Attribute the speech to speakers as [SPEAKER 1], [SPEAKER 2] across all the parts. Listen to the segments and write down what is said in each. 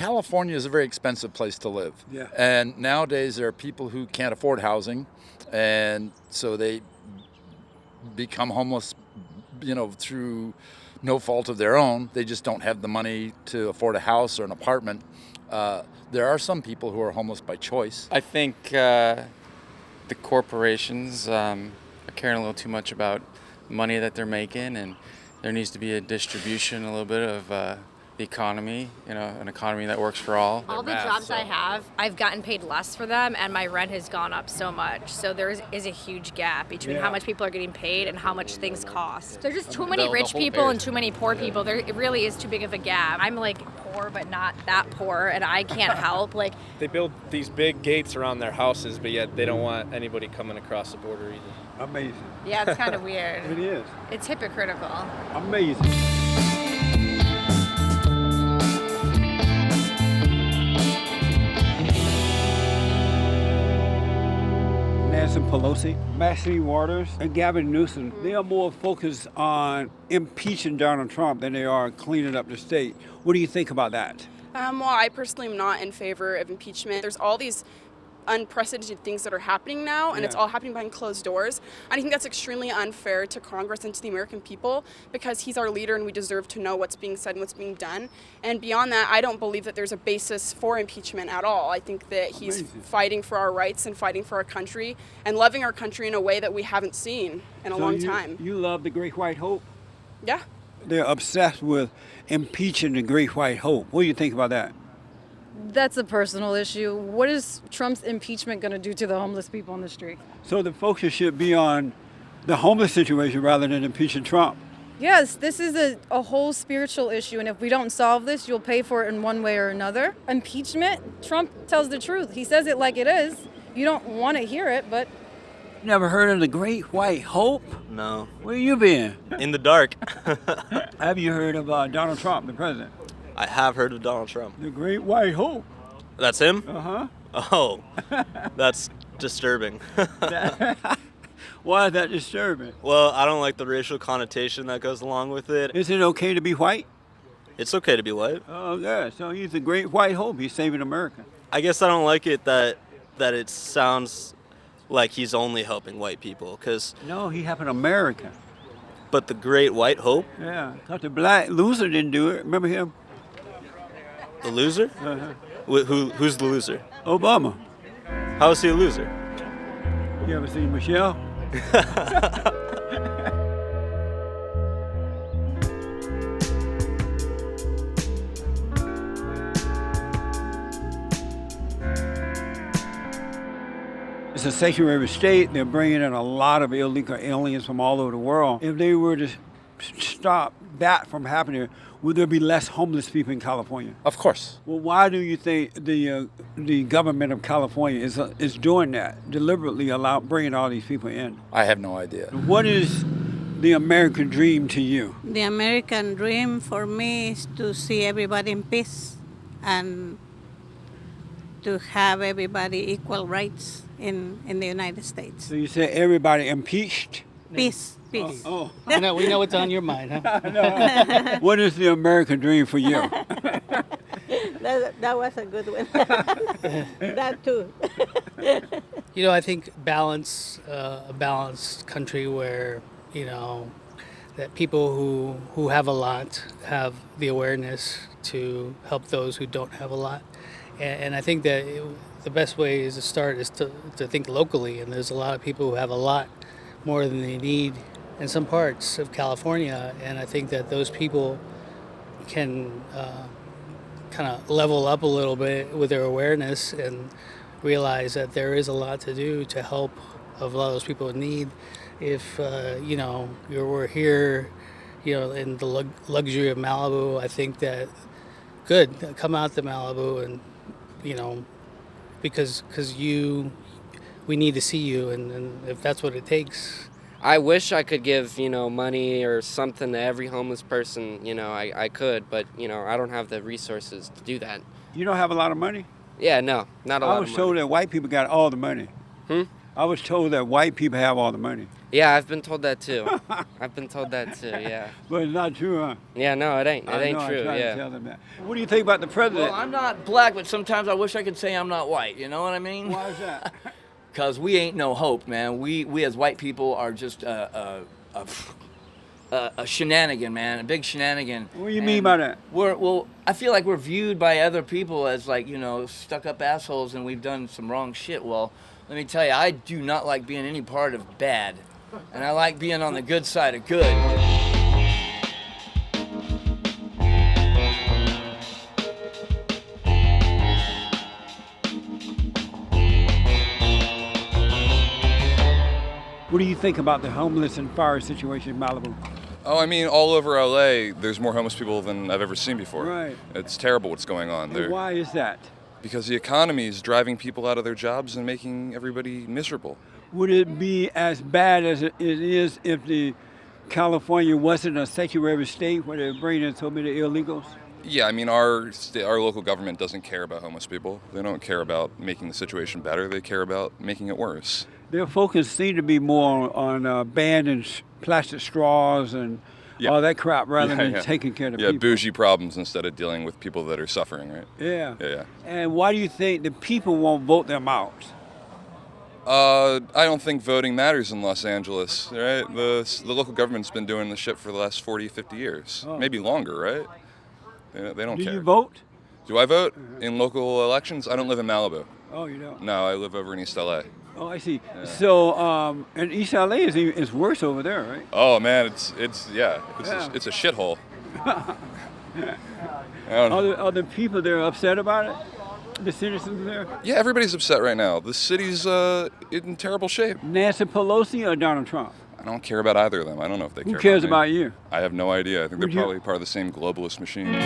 [SPEAKER 1] California is a very expensive place to live.
[SPEAKER 2] Yeah.
[SPEAKER 1] And nowadays there are people who can't afford housing, and so they become homeless, through no fault of their own. They just don't have the money to afford a house or an apartment. There are some people who are homeless by choice.
[SPEAKER 3] I think the corporations are caring a little too much about money that they're making, and there needs to be a distribution a little bit of the economy, an economy that works for all.
[SPEAKER 4] All the jobs I have, I've gotten paid less for them, and my rent has gone up so much. So there is a huge gap between how much people are getting paid and how much things cost. There's just too many rich people and too many poor people. It really is too big of a gap. I'm like poor, but not that poor, and I can't help.
[SPEAKER 5] They build these big gates around their houses, but yet they don't want anybody coming across the border either.
[SPEAKER 2] Amazing.
[SPEAKER 4] Yeah, it's kind of weird.
[SPEAKER 2] It is.
[SPEAKER 4] It's hypocritical.
[SPEAKER 2] Amazing. Nancy Pelosi, Maxine Waters, and Gavin Newsom, they are more focused on impeaching Donald Trump than they are cleaning up the state. What do you think about that?
[SPEAKER 6] Well, I personally am not in favor of impeachment. There's all these unprecedented things that are happening now, and it's all happening behind closed doors. And I think that's extremely unfair to Congress and to the American people, because he's our leader and we deserve to know what's being said and what's being done. And beyond that, I don't believe that there's a basis for impeachment at all. I think that he's fighting for our rights and fighting for our country and loving our country in a way that we haven't seen in a long time.
[SPEAKER 2] You love the Great White Hope?
[SPEAKER 6] Yeah.
[SPEAKER 2] They're obsessed with impeaching the Great White Hope. What do you think about that?
[SPEAKER 7] That's a personal issue. What is Trump's impeachment going to do to the homeless people on the street?
[SPEAKER 2] So the focus should be on the homeless situation rather than impeaching Trump.
[SPEAKER 7] Yes, this is a whole spiritual issue, and if we don't solve this, you'll pay for it in one way or another. Impeachment, Trump tells the truth. He says it like it is. You don't want to hear it, but...
[SPEAKER 2] Never heard of the Great White Hope?
[SPEAKER 8] No.
[SPEAKER 2] Where you been?
[SPEAKER 8] In the dark.
[SPEAKER 2] Have you heard of Donald Trump, the president?
[SPEAKER 8] I have heard of Donald Trump.
[SPEAKER 2] The Great White Hope.
[SPEAKER 8] That's him?
[SPEAKER 2] Uh-huh.
[SPEAKER 8] Oh, that's disturbing.
[SPEAKER 2] Why is that disturbing?
[SPEAKER 8] Well, I don't like the racial connotation that goes along with it.
[SPEAKER 2] Is it okay to be white?
[SPEAKER 8] It's okay to be white.
[SPEAKER 2] Oh, yeah. So he's the Great White Hope. He's saving America.
[SPEAKER 8] I guess I don't like it that it sounds like he's only helping white people, because...
[SPEAKER 2] No, he helping America.
[SPEAKER 8] But the Great White Hope?
[SPEAKER 2] Yeah, because the black loser didn't do it. Remember him?
[SPEAKER 8] The loser?
[SPEAKER 2] Uh-huh.
[SPEAKER 8] Who's the loser?
[SPEAKER 2] Obama.
[SPEAKER 8] How is he a loser?
[SPEAKER 2] You ever seen Michelle? It's a sanctuary state. They're bringing in a lot of illegal aliens from all over the world. If they were to stop that from happening, would there be less homeless people in California?
[SPEAKER 1] Of course.
[SPEAKER 2] Well, why do you think the government of California is doing that, deliberately bringing all these people in?
[SPEAKER 1] I have no idea.
[SPEAKER 2] What is the American dream to you?
[SPEAKER 9] The American dream for me is to see everybody in peace and to have everybody equal rights in the United States.
[SPEAKER 2] So you say everybody impeached?
[SPEAKER 9] Peace. Peace.
[SPEAKER 2] Oh.
[SPEAKER 10] We know what's on your mind, huh?
[SPEAKER 2] No. What is the American dream for you?
[SPEAKER 9] That was a good one. That too.
[SPEAKER 10] I think a balanced country where, that people who have a lot have the awareness to help those who don't have a lot. And I think that the best way is to think locally, and there's a lot of people who have a lot more than they need in some parts of California, and I think that those people can kind of level up a little bit with their awareness and realize that there is a lot to do to help a lot of those people in need. If we're here, in the luxury of Malibu, I think that good, come out to Malibu and because we need to see you, and if that's what it takes.
[SPEAKER 11] I wish I could give, money or something to every homeless person, I could, but, I don't have the resources to do that.
[SPEAKER 2] You don't have a lot of money?
[SPEAKER 11] Yeah, no, not a lot of money.
[SPEAKER 2] I was told that white people got all the money. I was told that white people have all the money.
[SPEAKER 11] Yeah, I've been told that too. I've been told that too. Yeah.
[SPEAKER 2] But it's not true, huh?
[SPEAKER 11] Yeah. No, it ain't. It
[SPEAKER 2] I
[SPEAKER 11] ain't
[SPEAKER 2] know,
[SPEAKER 11] true.
[SPEAKER 2] I tried
[SPEAKER 11] Yeah.
[SPEAKER 2] to tell them that. What do you think about the president?
[SPEAKER 12] Well, I'm not black, but sometimes I wish I could say I'm not white. You know what I mean?
[SPEAKER 2] Why is that?
[SPEAKER 12] Because we ain't no hope, man. We as white people are just a shenanigan, man, a big shenanigan.
[SPEAKER 2] What do you mean by that?
[SPEAKER 12] I feel like we're viewed by other people as like, stuck-up assholes, and we've done some wrong shit. Well, let me tell you, I do not like being any part of bad, and I like being on the good side of good.
[SPEAKER 2] What do you think about the homeless and fire situation in Malibu?
[SPEAKER 13] Oh, I mean, all over LA, there's more homeless people than I've ever seen before.
[SPEAKER 2] Right.
[SPEAKER 13] It's terrible what's going on there.
[SPEAKER 2] And why is that?
[SPEAKER 13] Because the economy is driving people out of their jobs and making everybody miserable.
[SPEAKER 2] Would it be as bad as it is if California wasn't a sanctuary state where they're bringing in so many illegals?
[SPEAKER 13] Yeah, I mean, our local government doesn't care about homeless people. They don't care about making the situation better. They care about making it worse.
[SPEAKER 2] Their focus seemed to be more on banning plastic straws and all that crap rather than taking care of the people.
[SPEAKER 13] Yeah, bougie problems instead of dealing with people that are suffering, right?
[SPEAKER 2] Yeah.
[SPEAKER 13] Yeah.
[SPEAKER 2] And why do you think the people won't vote them out?
[SPEAKER 13] I don't think voting matters in Los Angeles, right? The local government's been doing this shit for the last 40, 50 years. Maybe longer, right? They don't care.
[SPEAKER 2] Do you vote?
[SPEAKER 13] Do I vote in local elections? I don't live in Malibu.
[SPEAKER 2] Oh, you don't?
[SPEAKER 13] No, I live over in East LA.
[SPEAKER 2] Oh, I see. Yeah. So, and East LA is worse over there, right?
[SPEAKER 13] Oh man, it's a shithole.
[SPEAKER 2] Are the people there upset about it? The citizens there?
[SPEAKER 13] Yeah, everybody's upset right now. The city's in terrible shape.
[SPEAKER 2] Nancy Pelosi or Donald Trump?
[SPEAKER 13] I don't care about either of them. I don't know if they care.
[SPEAKER 2] Who cares
[SPEAKER 13] about me.
[SPEAKER 2] you?
[SPEAKER 13] I have no idea. I think they're probably part of the same globalist machine.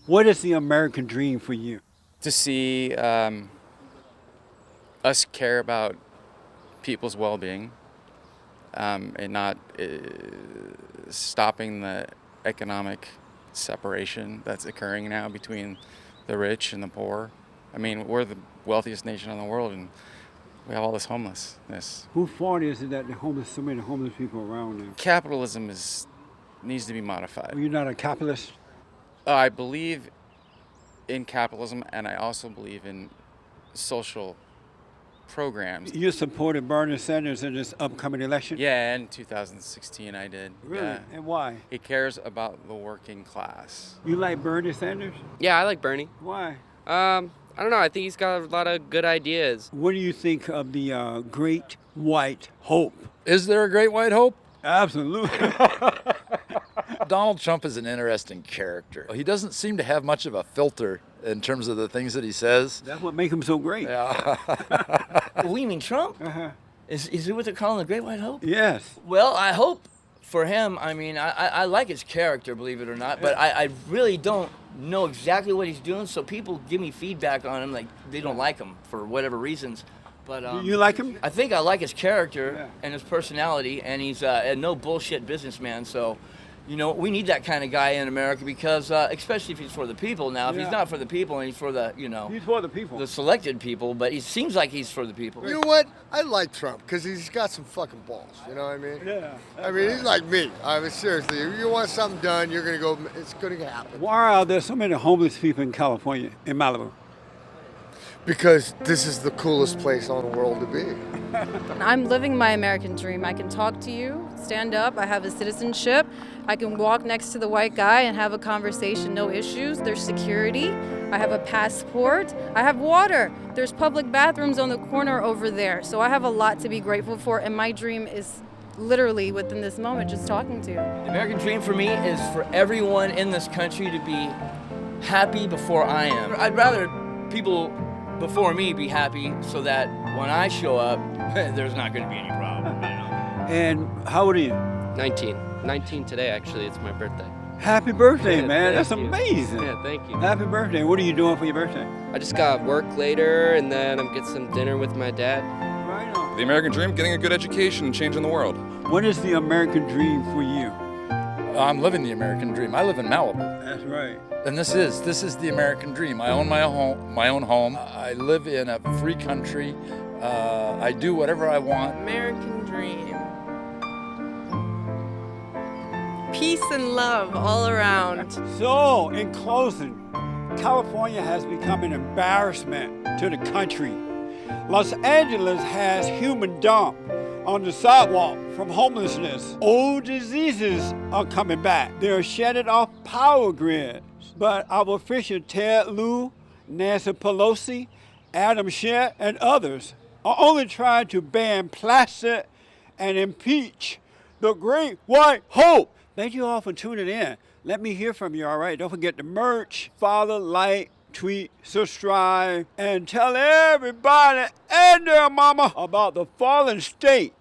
[SPEAKER 2] What is the American dream for you?
[SPEAKER 3] To see us care about people's well-being and not stopping the economic separation that's occurring now between the rich and the poor. I mean, we're the wealthiest nation in the world, and we have all this homelessness.
[SPEAKER 2] Whose fault is it that so many homeless people around now?
[SPEAKER 3] Capitalism needs to be modified.
[SPEAKER 2] Well, you're not a capitalist?
[SPEAKER 3] I believe in capitalism, and I also believe in social programs.
[SPEAKER 2] You supported Bernie Sanders in this upcoming election?
[SPEAKER 3] Yeah, in 2016 I did.
[SPEAKER 2] Really?
[SPEAKER 3] Yeah.
[SPEAKER 2] And why?
[SPEAKER 3] He cares about the working class.
[SPEAKER 2] You like Bernie Sanders?
[SPEAKER 11] Yeah, I like Bernie.
[SPEAKER 2] Why?
[SPEAKER 11] I don't know. I think he's got a lot of good ideas.
[SPEAKER 2] What do you think of the Great White Hope?
[SPEAKER 1] Is there a Great White Hope?
[SPEAKER 2] Absolutely.
[SPEAKER 1] Donald Trump is an interesting character. He doesn't seem to have much of a filter in terms of the things that he says.
[SPEAKER 2] That's what makes him so great.
[SPEAKER 1] Yeah.
[SPEAKER 12] Well, you mean Trump?
[SPEAKER 2] Uh-huh.
[SPEAKER 12] Is he what they're calling the Great White Hope?
[SPEAKER 2] Yes.
[SPEAKER 12] Well, I hope for him. I mean, I like his character, believe it or not, but I really don't know exactly what he's doing. So people give me feedback on him, like they don't like him for whatever reasons. But
[SPEAKER 2] you like him?
[SPEAKER 12] I think I like his character and his personality, and he's a no bullshit businessman. So, you know, we need that kind of guy in America because, especially if he's for the people. Now, if he's not for the people and he's for the,
[SPEAKER 2] he's for the people,
[SPEAKER 12] the selected people, but he seems like he's for the people.
[SPEAKER 14] You know what? I like Trump because he's got some fucking balls. You know what I mean?
[SPEAKER 2] Yeah.
[SPEAKER 14] I mean, he's like me. I mean, seriously, if you want something done, you're gonna go. It's gonna happen.
[SPEAKER 2] Why are there so many homeless people in California, in Malibu?
[SPEAKER 14] Because this is the coolest place on the world to be.
[SPEAKER 7] I'm living my American dream. I can talk to you, stand up, I have a citizenship. I can walk next to the white guy and have a conversation, no issues. There's security. I have a passport. I have water. There's public bathrooms on the corner over there. So I have a lot to be grateful for, and my dream is literally within this moment just talking to you.
[SPEAKER 12] The American dream for me is for everyone in this country to be happy before I am. I'd rather people before me be happy so that when I show up, there's not going to be any problem. You know?
[SPEAKER 2] And how old are you?
[SPEAKER 11] 19. 19 today, actually. It's my birthday.
[SPEAKER 2] Happy birthday,
[SPEAKER 11] Yeah,
[SPEAKER 2] man. That's
[SPEAKER 11] thank you.
[SPEAKER 2] amazing.
[SPEAKER 11] Yeah, thank you.
[SPEAKER 2] Happy birthday. What are you doing for your birthday?
[SPEAKER 11] I just got work later, and then I'm getting some dinner with my dad.
[SPEAKER 2] Right on.
[SPEAKER 13] The American dream, getting a good education and changing the world.
[SPEAKER 2] What is the American dream for you?
[SPEAKER 1] I'm living the American dream. I live in Malibu.
[SPEAKER 2] That's right.
[SPEAKER 1] And this is the American dream. I own my own home. I live in a free country. I do whatever I want.
[SPEAKER 15] American dream. Peace and love all around.
[SPEAKER 2] So, in closing, California has become an embarrassment to the country. Los Angeles has human dump on the sidewalk from homelessness. Old diseases are coming back. They're shedding off power grids. But our official Ted Lieu, Nancy Pelosi, Adam Schiff, and others are only trying to ban plastic and impeach the great white hope. Thank you all for tuning in. Let me hear from you, all right? Don't forget to merch, follow, like, tweet, subscribe, and tell everybody and their mama about the fallen state.